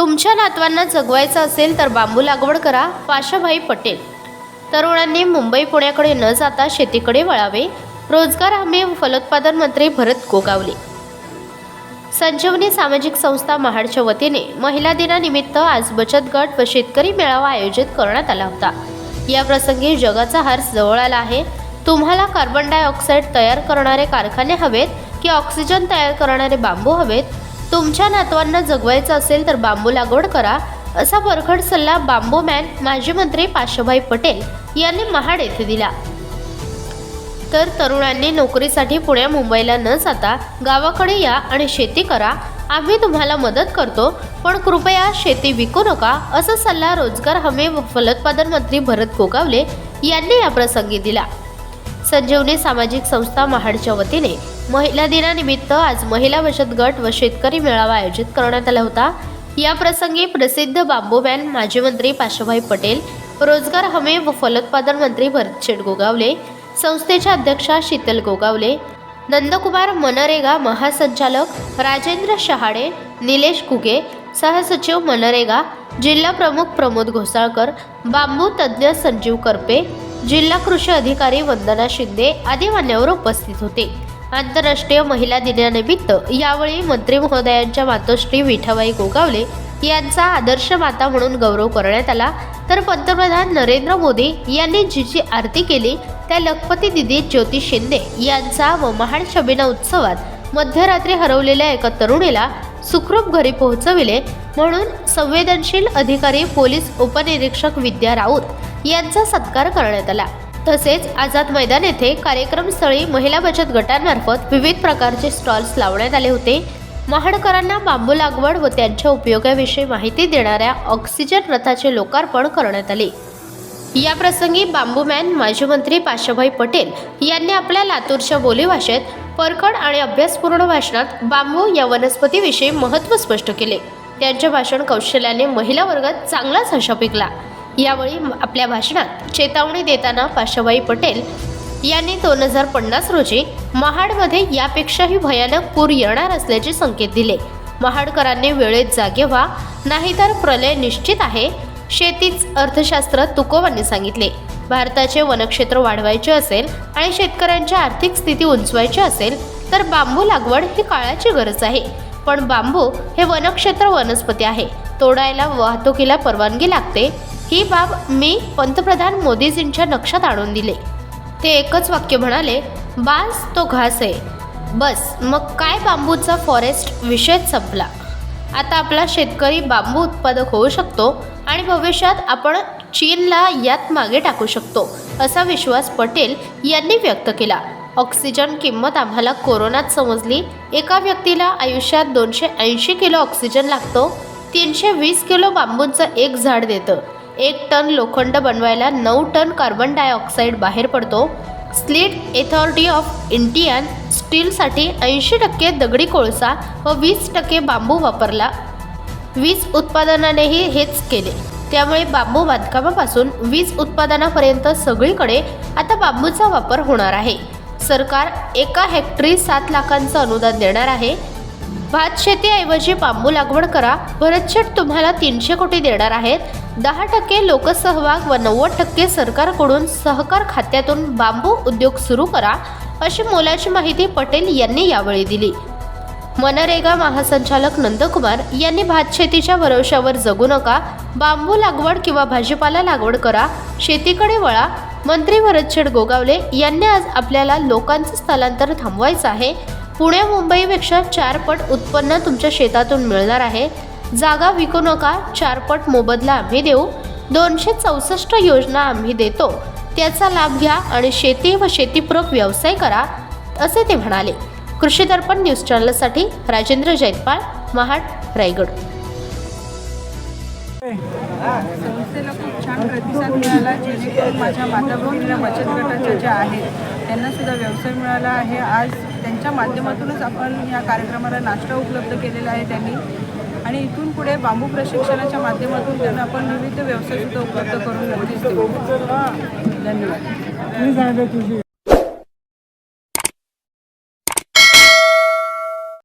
तुमच्या नातवांना जगवायचं असेल तर बांबू लागवड करा. पाशाभाई पटेल. तरुणांनी मुंबई पुण्याकडे न जाता शेतीकडे वळावे. रोजगार हमी व फलोत्पादन मंत्री भरत गोगावले. संजीवनी सामाजिक संस्था महाडच्या वतीने महिला दिनानिमित्त आज बचत गट व शेतकरी मेळावा आयोजित करण्यात आला होता. या प्रसंगी जगाचा हार जवळ आला आहे. तुम्हाला कार्बन डायऑक्साईड तयार करणारे कारखाने हवेत की ऑक्सिजन तयार करणारे बांबू हवेत? तुमच्या नातवांना जगवायचं असेल तर बांबू लागवड करा, असा परखड सल्ला बांबू मॅन माजी मंत्री पाशाभाई पटेल यांनी महाड येथे दिला. तर तरुणांनी नोकरीसाठी पुण्या मुंबईला न जाता गावाकडे या आणि शेती करा. आम्ही तुम्हाला मदत करतो, पण कृपया शेती विकू नका, असा सल्ला रोजगार हमी व फलोत्पादन मंत्री भरत गोगावले यांनी या प्रसंगी दिला. संजीवनी सामाजिक संस्था महाडच्या वतीने महिला दिनानिमित्त आज महिला बचत गट व शेतकरी मेळावा आयोजित करण्यात आला होता. या प्रसंगी प्रसिद्ध बांबू मॅन माजी मंत्री पाशाभाई पटेल, रोजगार हमी व फलोत्पादन मंत्री भरत गोगावले, संस्थेच्या अध्यक्षा शीतल गोगावले, नंदकुमार मनरेगा महासंचालक राजेंद्र शहाडे, निलेश घुगे सहसचिव मनरेगा, जिल्हा प्रमुख प्रमोद घोसाळकर, बांबू तज्ज्ञ संजीव करपे, जिल्हा कृषी अधिकारी वंदना शिंदे आदी मान्यवर उपस्थित होते. आंतरराष्ट्रीय महिला दिनानिमित्त यावेळी मंत्री महोदयांच्या मातोश्री विठाबाई गोगावले यांचा आदर्श माता म्हणून गौरव करण्यात आला. तर पंतप्रधान नरेंद्र मोदी यांनी जी आरती केली त्या लखपती दिदी ज्योती शिंदे यांचा व महाड शबिना उत्सवात मध्यरात्री हरवलेल्या एका तरुणीला सुखरूप घरी पोहोचविले म्हणून संवेदनशील अधिकारी पोलीस उपनिरीक्षक विद्या राऊत यांचा सत्कार करण्यात आला. तसेच आझाद मैदान येथे कार्यक्रमस्थळी महिला बचत गटांमार्फत विविध प्रकारचे स्टॉल्स लावण्यात आले होते. महाडकरांना बांबू लागवड व त्यांच्या उपयोगाविषयी माहिती देणाऱ्या ऑक्सिजन रथाचे लोकार्पण करण्यात आले. या प्रसंगी बांबू मॅन माजी मंत्री पाशाभाई पटेल यांनी आपल्या लातूरच्या बोलीभाषेत परखड आणि अभ्यासपूर्ण भाषणात बांबू या वनस्पतीविषयी महत्त्व स्पष्ट केले. त्यांच्या भाषण कौशल्याने महिला वर्गात चांगलाच हशा पिकला. यावेळी आपल्या भाषणात चेतावणी देताना पाशाभाई पटेल यांनी 2050 रोजी महाडमध्ये यापेक्षाही भयानक पूर येणार असल्याचे संकेत दिले. महाडकरांनी वेळेत जागे व्हा, नाहीतर प्रलय निश्चित आहे. शेतीच अर्थशास्त्र तुकोबांनी सांगितले. भारताचे वनक्षेत्र वाढवायचे असेल आणि शेतकऱ्यांची आर्थिक स्थिती उंचवायची असेल तर बांबू लागवड ही काळाची गरज आहे. पण बांबू हे वनक्षेत्र वनस्पती आहे. तोडायला वाहतुकीला परवानगी लागते. ही बाब मी पंतप्रधान मोदीजींच्या लक्षात आणून दिले. ते एकच वाक्य म्हणाले, बास तो घास आहे. बस मग काय बांबूचा फॉरेस्ट विषयच संपला. आता आपला शेतकरी बांबू उत्पादक होऊ शकतो आणि भविष्यात आपण चीनला यात मागे टाकू शकतो, असा विश्वास पटेल यांनी व्यक्त केला. ऑक्सिजन किंमत आम्हाला कोरोनात समजली. एका व्यक्तीला आयुष्यात 280 किलो ऑक्सिजन लागतो. 320 किलो बांबूंचं एक झाड देतं. 1 टन लोखंड बनवायला 9 टन कार्बन डायऑक्साईड बाहेर पडतो. स्टील अथॉरिटी ऑफ इंडियन स्टीलसाठी 80% दगडी कोळसा व 20% बांबू वापरला. वीज उत्पादनानेही हेच केले. त्यामुळे बांबू बांधकामापासून वीज उत्पादनापर्यंत सगळीकडे आता बांबूचा वापर होणार आहे. सरकार एका हेक्टरी 7 लाखांचं अनुदान देणार आहे. भात शेतीऐवजी बांबू लागवड करा. भरतशेठ तुम्हाला 300 कोटी देणार आहेत. 10% लोकसहभाग व 90% सरकारकडून सहकार खात्यातून बांबू उद्योग सुरू करा, अशी मोलाची माहिती पटेल यांनी यावेळी दिली. मनरेगा महासंचालक नंदकुमार यांनी भात शेतीच्या भरवशावर जगू नका, बांबू लागवड किंवा भाजीपाला लागवड करा, शेतीकडे वळा. मंत्री भरत गोगावले यांनी आज आपल्याला लोकांचं स्थलांतर थांबवायचं आहे. पुणे मुंबईपेक्षा 4 पट उत्पन्न तुमच्या शेतातून मिळणार आहे. जागा विकू नका, 4 पट मोबदला आम्ही देऊ. 264 योजना आम्ही देतो, त्याचा लाभ घ्या आणि शेती व शेतीपूरक व्यवसाय करा, असे ते म्हणाले. कृषी दर्पण न्यूज चॅनलसाठी राजेंद्र जैतपाळ, महाड, रायगड. संस्थेला खूप छान प्रतिसाद मिळाला, जेणेकरून माझ्या माताभगिनीला बचत गटाच्या ज्या आहेत त्यांनासुद्धा व्यवसाय मिळाला आहे. आज त्यांच्या माध्यमातूनच आपण या कार्यक्रमाला नाश्ता उपलब्ध केलेला आहे त्यांनी, आणि इथून पुढे बांबू प्रशिक्षणाच्या माध्यमातून त्यांना आपण विविध व्यवसायसुद्धा उपलब्ध करून नक्कीच देऊ. धन्यवाद.